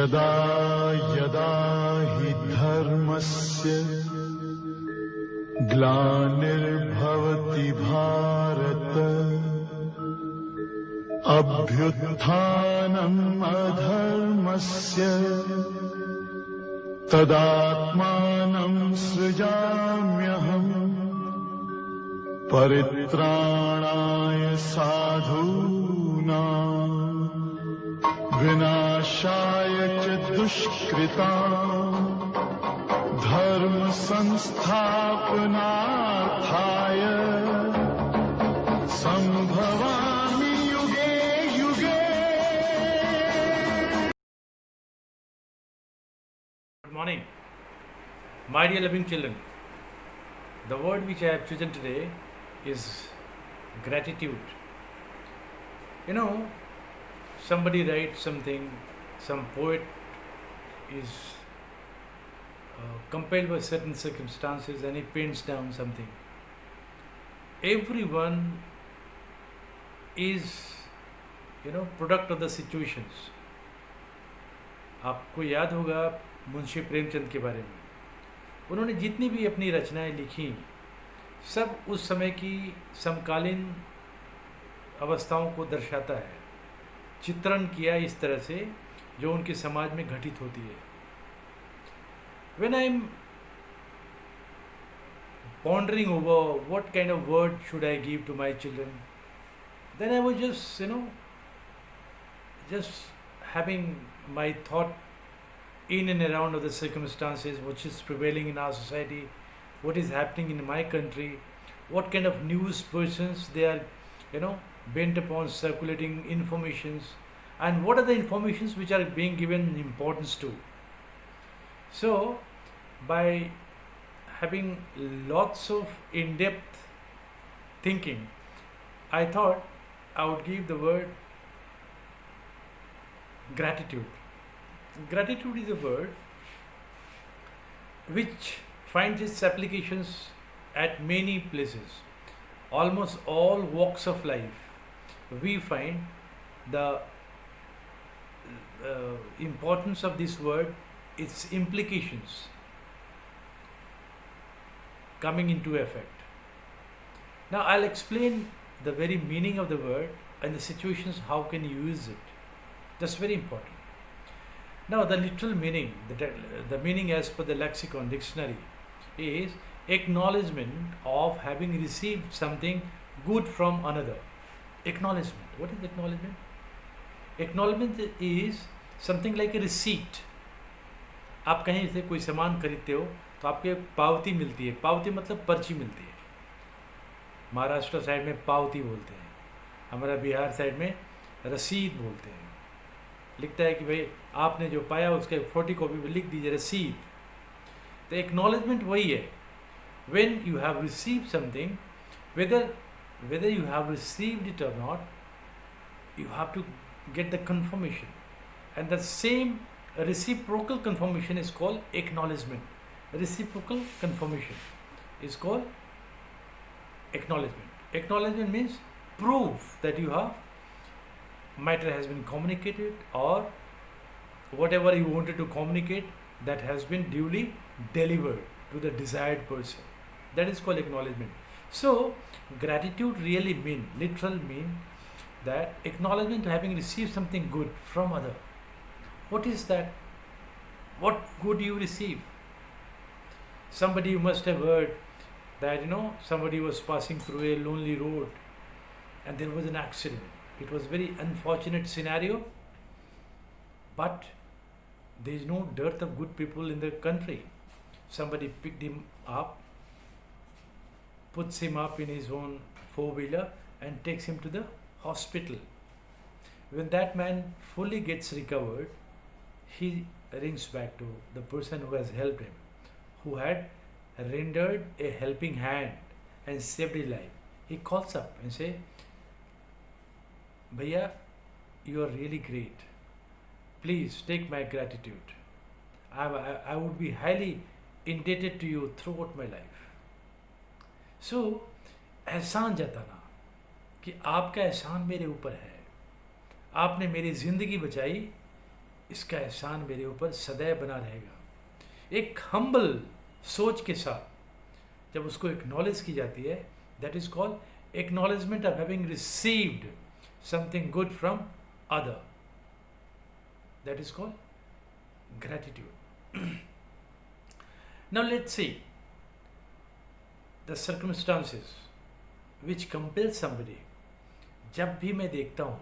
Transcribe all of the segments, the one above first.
यदा यदा हि धर्मस्य ग्लानिर्भवति भारत अभ्युत्थानम् अधर्मस्य तदात्मानं सृजाम्यहम् परित्राणाय साधूनां विनाशाय च दुष्कृतां धर्म संस्थापनार्थाय संभवामि युगे युगे. Good morning, my dear loving children. The word which I have chosen today is gratitude. You know, somebody writes something, some poet is compelled by certain circumstances and he paints down something. Everyone is, product of the situations. आपको याद होगा मुंशी प्रेमचंद के बारे में. उन्होंने जितनी भी अपनी रचनाएं लिखी सब उस समय की समकालीन अवस्थाओं को दर्शाता है, चित्रण किया इस तरह से जो उनके समाज में घटित होती है. When I'm pondering over what kind of word should I give to my children, then I was just having my thought in and around of the circumstances which is prevailing in our society, what is happening in my country, what kind of news persons they are bent upon circulating informations, and what are the informations which are being given importance to. So by having lots of in-depth thinking, I thought I would give the word gratitude. Gratitude is a word which finds its applications at many places. Almost all walks of life, we find the importance of this word, its implications coming into effect. Now I'll explain the very meaning of the word and the situations how can you use it. That's very important. Now the literal meaning, the meaning as per the lexicon dictionary is acknowledgement of having received something good from another. Acknowledgement. What is acknowledgement? Acknowledgement is something like a receipt. आप कहीं से कोई सामान खरीदते हो तो आपको एक पावती मिलती है. पावती मतलब पर्ची मिलती है. महाराष्ट्र साइड में पावती बोलते हैं, हमारा बिहार साइड में रसीद बोलते हैं. लिखता है कि भाई आपने जो पाया उसका एक फोटो कॉपी में लिख दीजिए रसीद. तो एक्नॉलेजमेंट वही है. When you have received something, whether you have received it or not, you have to get the confirmation, and the same reciprocal confirmation is called acknowledgement. Reciprocal confirmation is called acknowledgement. Acknowledgement means proof that you have matter has been communicated, or whatever you wanted to communicate that has been duly delivered to the desired person. That is called acknowledgement. So gratitude really literal mean that acknowledgement having received something good from other. What is that? What good you receive? Somebody, you must have heard that somebody was passing through a lonely road and there was an accident. It was very unfortunate scenario, but there is no dearth of good people in the country. Somebody picked him up, puts him up in his own four-wheeler and takes him to the hospital. When that man fully gets recovered, he rings back to the person who has helped him, who had rendered a helping hand and saved his life. He calls up and say, Bhaiya, you are really great. Please take my gratitude. I would be highly indebted to you throughout my life. So, एहसान जताना कि आपका एहसान मेरे ऊपर है, आपने मेरी ज़िंदगी बचाई, इसका एहसान मेरे ऊपर सदैव बना रहेगा। एक हम्बल सोच के साथ जब उसको एक्नॉलेज की जाती है, that is called acknowledgement of having received something good from other, that is called gratitude. Now let's see the circumstances which compel somebody. जब भी मैं देखता हूँ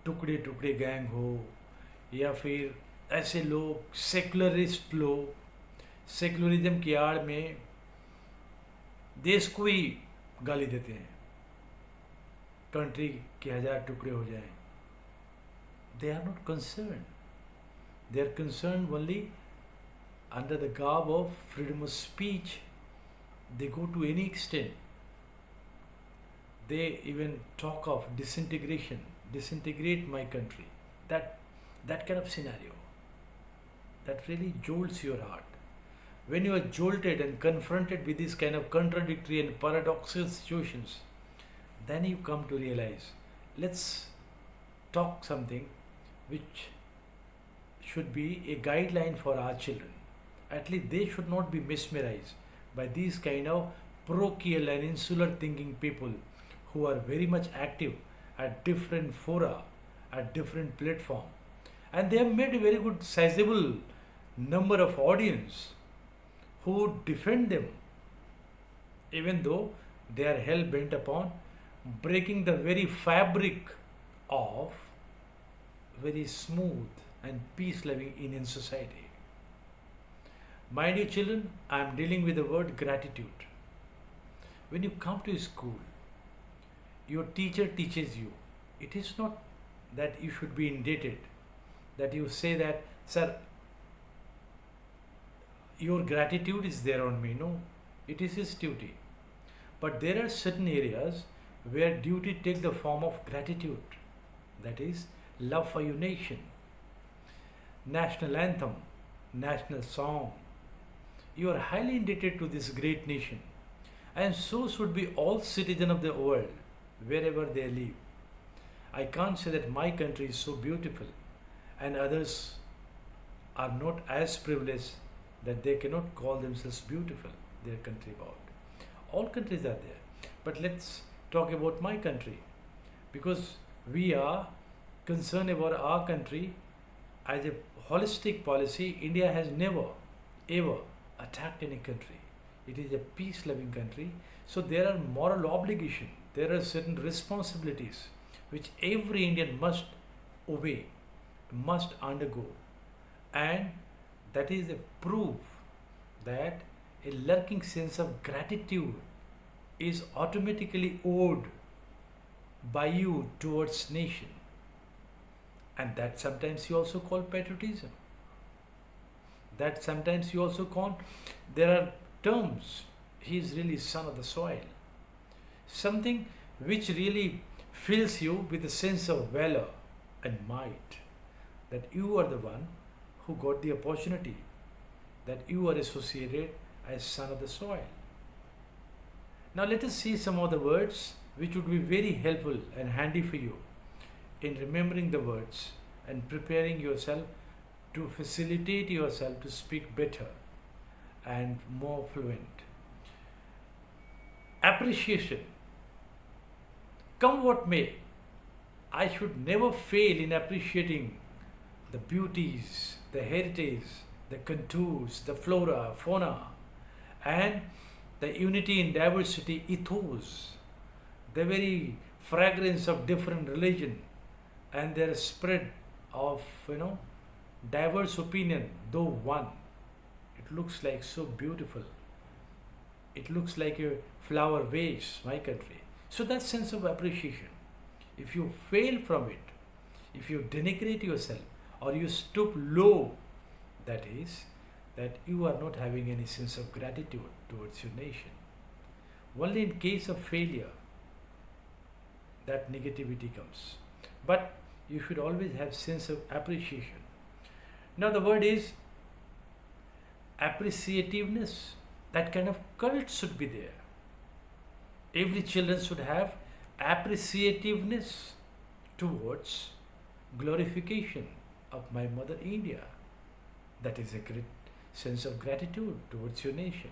टुकड़े टुकड़े गैंग हो या फिर ऐसे लोग सेकुलरिस्ट लोग सेकुलरिज्म की आड़ में देश को ही गाली देते हैं, कंट्री के 1000 टुकड़े हो जाएं, they are not concern, they are concern only under the garb of freedom of speech. They go to any extent. They even talk of disintegration, disintegrate my country. That kind of scenario, that really jolts your heart. When you are jolted and confronted with these kind of contradictory and paradoxical situations, then you come to realize, let's talk something which should be a guideline for our children. At least they should not be mesmerized by these kind of parochial and insular thinking people who are very much active at different fora, at different platform, and they have made a very good sizable number of audience who defend them, even though they are hell bent upon breaking the very fabric of very smooth and peace loving Indian society. My dear children, I am dealing with the word gratitude. When you come to school, your teacher teaches you. It is not that you should be indebted, that you say that, sir, your gratitude is there on me. No, it is his duty. But there are certain areas where duty take the form of gratitude. That is love for your nation. National anthem, national song. You are highly indebted to this great nation, and so should be all citizens of the world, wherever they live. I can't say that my country is so beautiful and others are not as privileged that they cannot call themselves beautiful, their country about. All countries are there. But let's talk about my country, because we are concerned about our country as a holistic policy. India has never, ever attacked any country. It is a peace-loving country. So there are moral obligation. There are certain responsibilities which every Indian must obey, must undergo, and that is a proof that a lurking sense of gratitude is automatically owed by you towards nation, and that sometimes you also call patriotism. That sometimes you also call, there are terms, he is really son of the soil. Something which really fills you with a sense of valor and might, that you are the one who got the opportunity, that you are associated as son of the soil. Now let us see some of the words which would be very helpful and handy for you in remembering the words and preparing yourself to facilitate yourself to speak better and more fluent. Appreciation. Come what may, I should never fail in appreciating the beauties, the heritage, the contours, the flora, fauna, and the unity in diversity ethos, the very fragrance of different religion and their spread of diverse opinion, though one. It looks like so beautiful. It looks like a flower vase, my country. So that sense of appreciation, if you fail from it, if you denigrate yourself or you stoop low, that is, that you are not having any sense of gratitude towards your nation. Only in case of failure, that negativity comes. But you should always have sense of appreciation. Now the word is appreciativeness. That kind of cult should be there. Every children should have appreciativeness towards glorification, of my mother India. That is a great sense of gratitude towards your nation,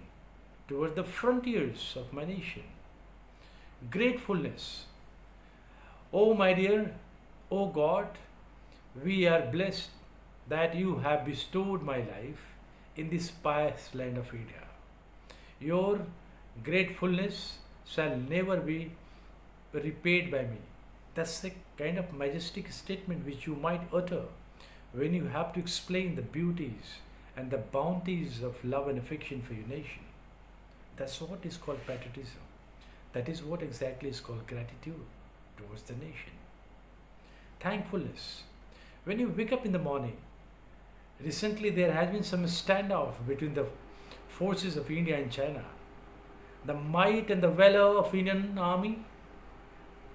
towards the frontiers of my nation. Gratefulness. Oh, my dear, oh God, we are blessed that you have bestowed my life in this pious land of India. Your gratefulness shall never be repaid by me. That's the kind of majestic statement which you might utter when you have to explain the beauties and the bounties of love and affection for your nation. That's what is called patriotism. That is what exactly is called gratitude towards the nation. Thankfulness. When you wake up in the morning, recently there has been some standoff between the forces of India and China. The might and the valor of Indian army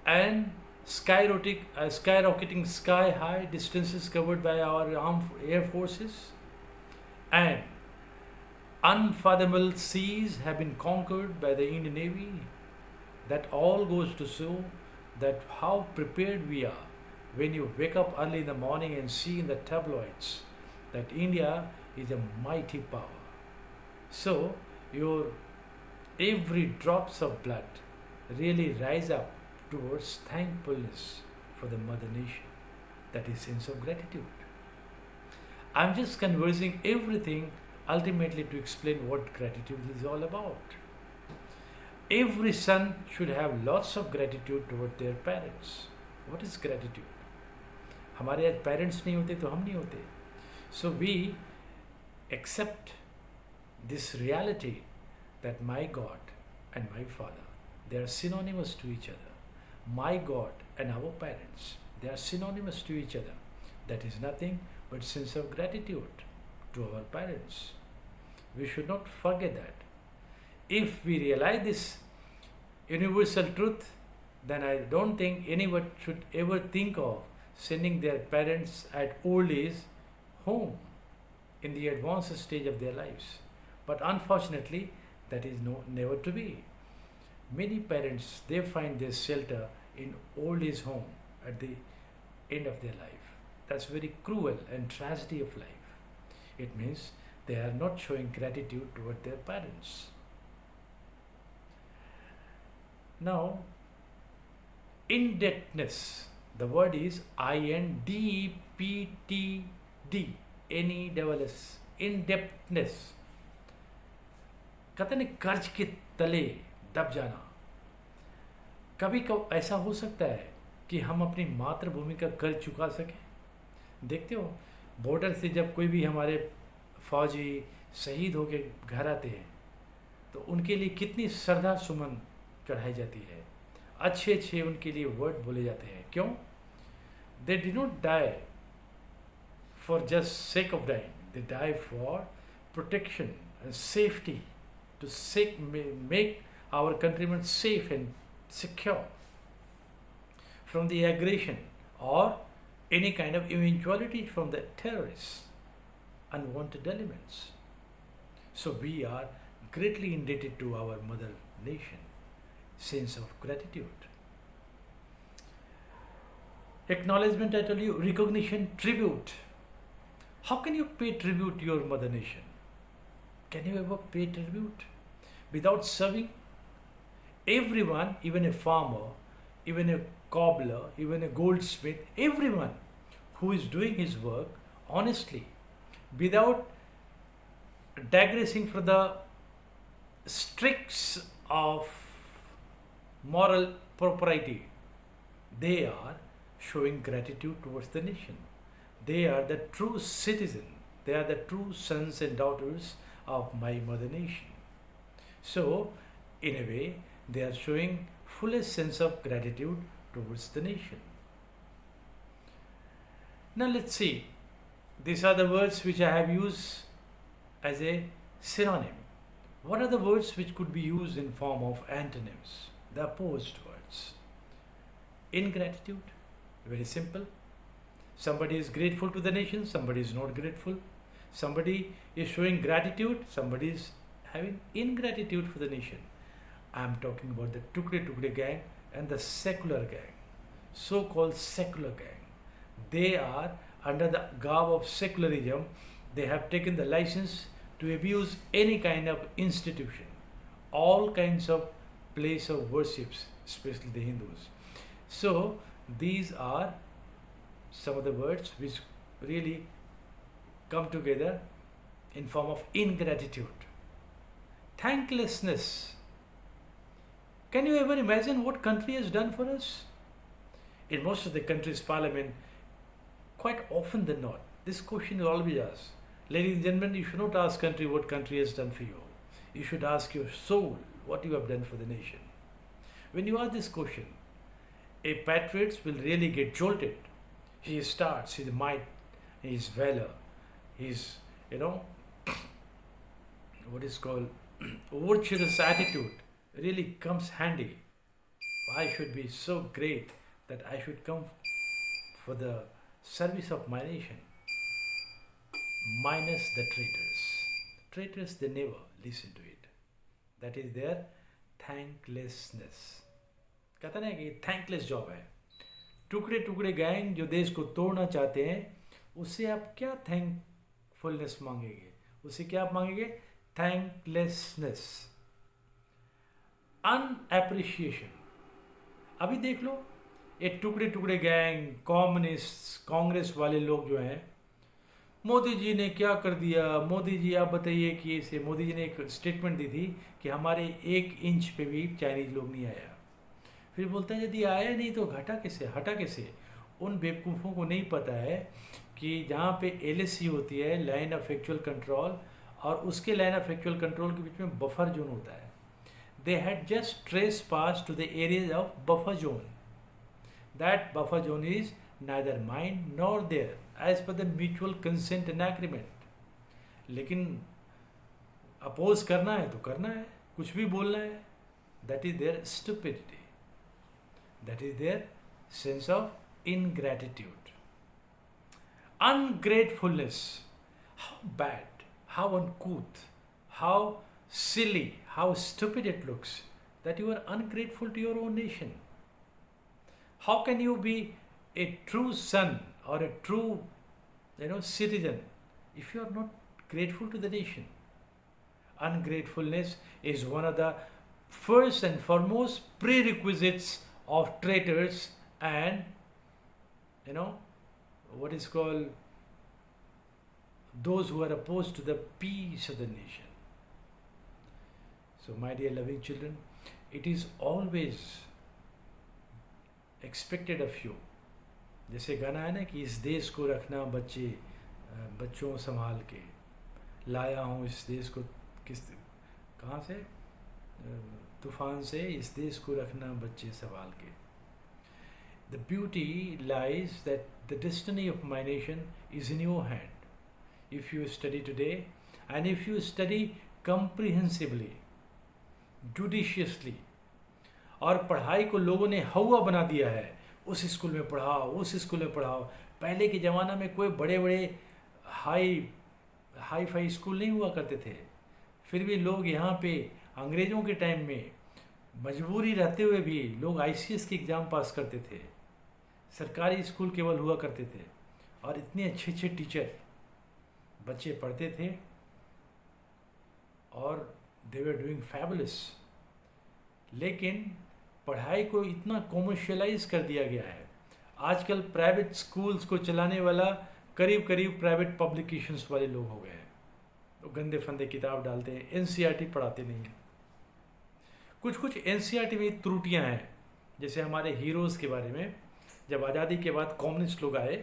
and skyrocketing sky high distances covered by our armed air forces and unfathomable seas have been conquered by the Indian Navy. That all goes to show that how prepared we are when you wake up early in the morning and see in the tabloids that India is a mighty power. So your every drops of blood really rise up towards thankfulness for the mother nation. That is sense of gratitude. I'm just conversing everything ultimately to explain what gratitude is all about. Every son should have lots of gratitude toward their parents. What is gratitude? हमारे आज parents नहीं होते तो हम नहीं होते. So we accept this reality that my God and my Father, they are synonymous to each other. My God and our parents, they are synonymous to each other. That is nothing but sense of gratitude to our parents. We should not forget that. If we realize this universal truth, then I don't think anyone should ever think of sending their parents at old age home in the advanced stage of their lives. But unfortunately, that is never to be. Many parents, they find their shelter in old age home at the end of their life. That's very cruel and tragedy of life. It means they are not showing gratitude toward their parents. Now, indebtedness. The word is INDEPTEDNESS. Indebtedness. कहते हैं कर्ज के तले दब जाना. कभी कभी ऐसा हो सकता है कि हम अपनी मातृभूमि का कर्ज चुका सकें. देखते हो बॉर्डर से जब कोई भी हमारे फौजी शहीद होके घर आते हैं तो उनके लिए कितनी श्रद्धा सुमन चढ़ाई जाती है. अच्छे अच्छे उनके लिए वर्ड बोले जाते हैं. क्यों? They did not die for just sake of dying. They die for protection and safety, to make our countrymen safe and secure from the aggression or any kind of eventuality from the terrorists, unwanted elements. So we are greatly indebted to our mother nation. Sense of gratitude. Acknowledgement, I tell you, recognition, tribute. How can you pay tribute to your mother nation? Can you ever pay tribute without serving? Everyone, even a farmer, even a cobbler, even a goldsmith, everyone who is doing his work honestly, without digressing from the stricts of moral propriety, they are showing gratitude towards the nation. They are the true citizen. They are the true sons and daughters of my mother nation. So, in a way, they are showing fullest sense of gratitude towards the nation. Now let's see. These are the words which I have used as a synonym. What are the words which could be used in form of antonyms? The opposed words. Ingratitude, very simple. Somebody is grateful to the nation, somebody is not grateful. Somebody is showing gratitude, somebody is having ingratitude for the nation. I am talking about the Tukde gang and the secular gang, so-called secular gang. They are under the garb of secularism, they have taken the license to abuse any kind of institution, all kinds of place of worships, especially the Hindus. So these are some of the words which really come together in form of ingratitude. Thanklessness. Can you ever imagine what country has done for us? In most of the countries' parliament, quite often than not, this question is always asked. Ladies and gentlemen, you should not ask country what country has done for you. You should ask your soul what you have done for the nation. When you ask this question, a patriot will really get jolted. He starts his might, his valor, his, what is called virtuous attitude really comes handy. I should be so great that I should come for the service of my nation. Minus the traitors. Traitors, they never listen to it. That is their thanklessness. कहता ना कि thankless job है. टुकड़े टुकड़े gang जो देश को तोड़ना चाहते हैं, उससे आप क्या थैंकफुलनेस मांगेंगे? उससे क्या आप मांगेंगे? थैंकलेसनेस, अनएप्रिशिएशन. अभी देख लो, ये टुकड़े टुकड़े गैंग, कम्युनिस्ट, कांग्रेस वाले लोग जो हैं, मोदी जी ने क्या कर दिया, मोदी जी आप बताइए कि इसे. मोदी जी ने एक स्टेटमेंट दी थी कि हमारे 1 इंच पे भी चाइनीज लोग नहीं आया. फिर बोलते हैं यदि आया नहीं तो हटा कैसे. उन बेवकूफ़ों को नहीं पता है कि जहाँ पे LAC होती है, लाइन ऑफ एक्चुअल कंट्रोल, और उसके लाइन ऑफ एक्चुअल कंट्रोल के बीच में बफर जोन होता है. They had just trace pass to the areas of buffer zone. That buffer zone is neither mine nor theirs as per the mutual consent and agreement. लेकिन oppose करना है तो करना है, कुछ भी बोलना है. That is their stupidity. That is their sense of ingratitude. Ungratefulness. How bad, how uncouth, how silly, how stupid it looks that you are ungrateful to your own nation. How can you be a true son or a true citizen if you are not grateful to the nation? Ungratefulness is one of the first and foremost prerequisites of traitors and what is called those who are opposed to the peace of the nation. So my dear loving children, it is always expected of you. जैसे गाना है ना कि इस देश को रखना बच्चों संभाल के, लाया हूँ इस देश को कहाँ से, तूफान से, इस देश को रखना बच्चे संभाल के. The beauty lies that the destiny of my nation is in your hand. If you study today and if you study comprehensively, judiciously, और पढ़ाई को लोगों ने हवा बना दिया है, उस स्कूल में पढ़ाओ, उस स्कूल में पढ़ाओ. पहले के ज़माना में कोई बड़े बड़े हाई फाई स्कूल नहीं हुआ करते थे. फिर भी लोग यहाँ पे अंग्रेज़ों के टाइम में मजबूरी रहते हुए भी लोग ICS की एग्ज़ाम पास करते थे. सरकारी स्कूल केवल हुआ करते थे और इतने अच्छे अच्छे टीचर बच्चे पढ़ते थे और दे वर डूइंग फैबुलस. लेकिन पढ़ाई को इतना कॉमर्शियलाइज कर दिया गया है. आजकल प्राइवेट स्कूल्स को चलाने वाला करीब प्राइवेट पब्लिकेशंस वाले लोग हो गए हैं. तो गंदे फंदे किताब डालते हैं, NCERT पढ़ाते नहीं हैं. कुछ NCERT में त्रुटियां हैं. जैसे हमारे हीरोज़ के बारे में, जब आज़ादी के बाद कम्युनिस्ट लोग आए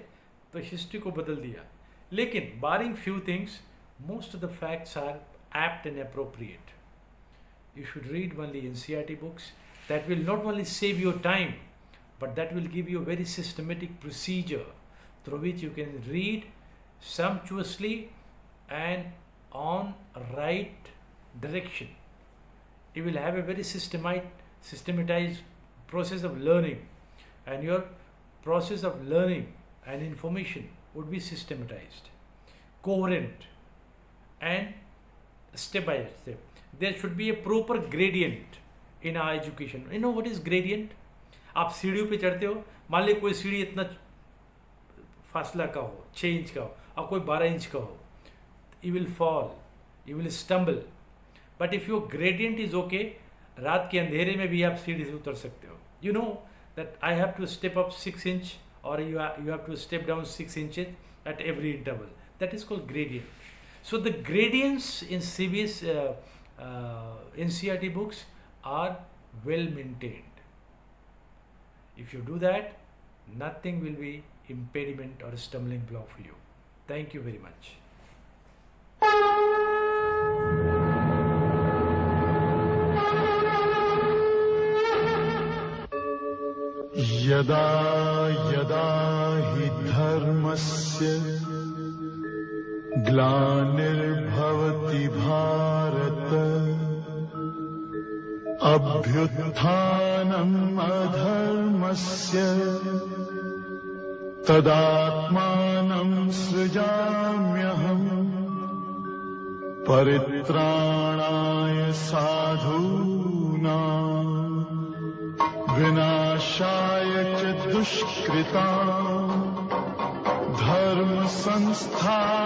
तो हिस्ट्री को बदल दिया. लेकिन barring few things, most of the facts are apt and appropriate. You should read only NCERT books. That will not only save your time, but that will give you a very systematic procedure through which you can read sumptuously and on right direction. You will have a very systematized process of learning, and your process of learning and information would be systematized, coherent, and step by step. There should be a proper gradient in our education. You know what is gradient? आप सीढ़ियों पे चढ़ते हो, मान ली कोई सीढ़ी इतना फासला का हो, 6 इंच का हो और कोई 12 इंच का हो, you will fall, you will stumble. But if your gradient is okay, रात के अंधेरे में भी आप सीढ़ी से उतर सकते हो. You know that I have to step up 6 inch or you have to step down 6 inches at every interval. That is called gradient. So the gradients in CBS NCERT books are well maintained. If you do that, nothing will be impediment or stumbling block for you. Thank you very much. यदा यदा हि धर्मस्य ग्लानिर्भवति भारत अभ्युत्थानम् अधर्मस्य तदात्मानं सृजाम्यहम् परित्राणाय साधूनां विनाशाय च दुष्कृतां धर्म संस्थापनार्थाय